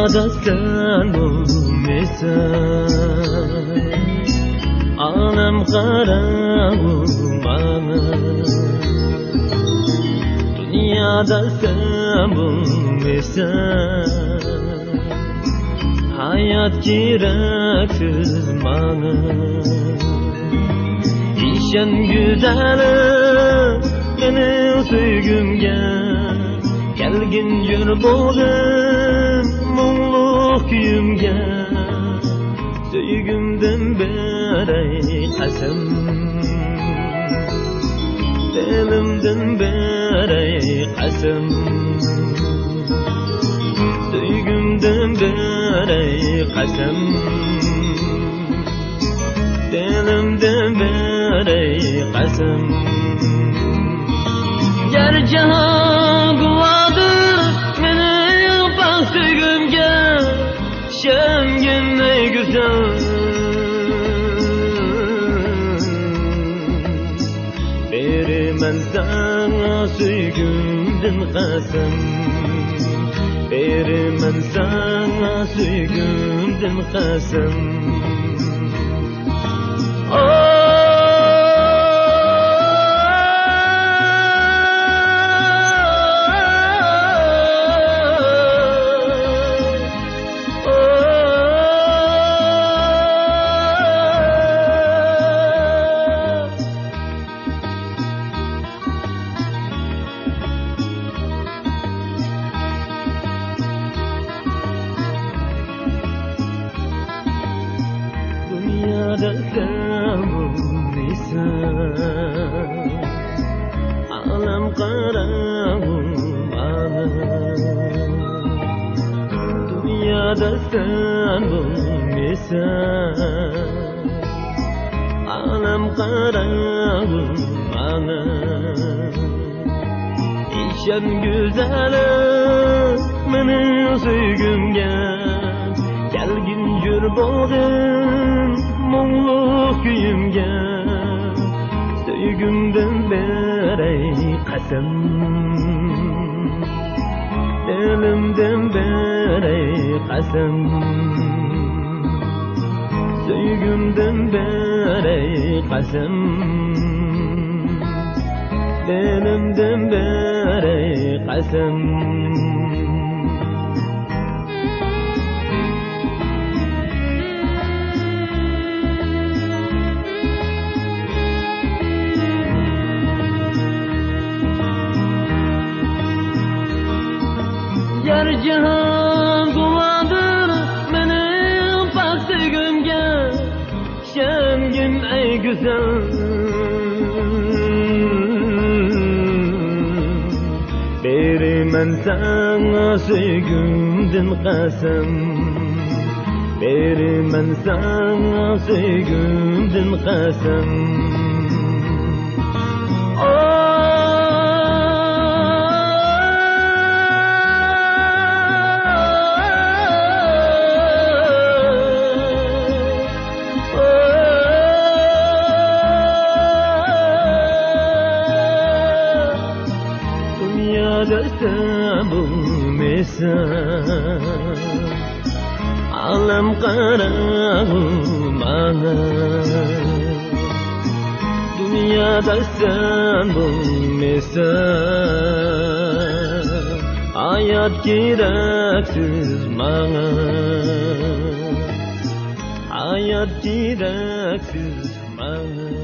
Dünyada sen olmasan, alem karanlık bana. Dünyada sen olmasan, hayat gereksiz bana. İşen güzelim benim söygümge, gelgin yür boğum muğluk kuyumge. Söygümden beri kasım, dilimden beri kasım. Söygümden beri kasım, dilimden beri kasım. Ger jahan guvadır mening pak söygümge, şengin ey güzel. Berimen sana söygümden kasım, berimen sana söygümden kasım. Dünyada sen olmasan, alem karanlık bana. Dünyada sen olmasan, alem karanlık bana. İşen güzelim benim söygümge, gelgin yür boğum muğluk kuyumge. Söygümden beri kasım, dilimden beri kasım. Söygümden beri kasım, dilimden beri kasım. Ger jahan guvadır mening pak söygümge, şengin ey güzel. Berimen sana söygümden kasım, berimen sana söygümden kasım. Dünyada sen olmasan, alem karanlık bana. Dünyada sen olmasan, hayat gereksiz bana. Hayat gereksiz bana.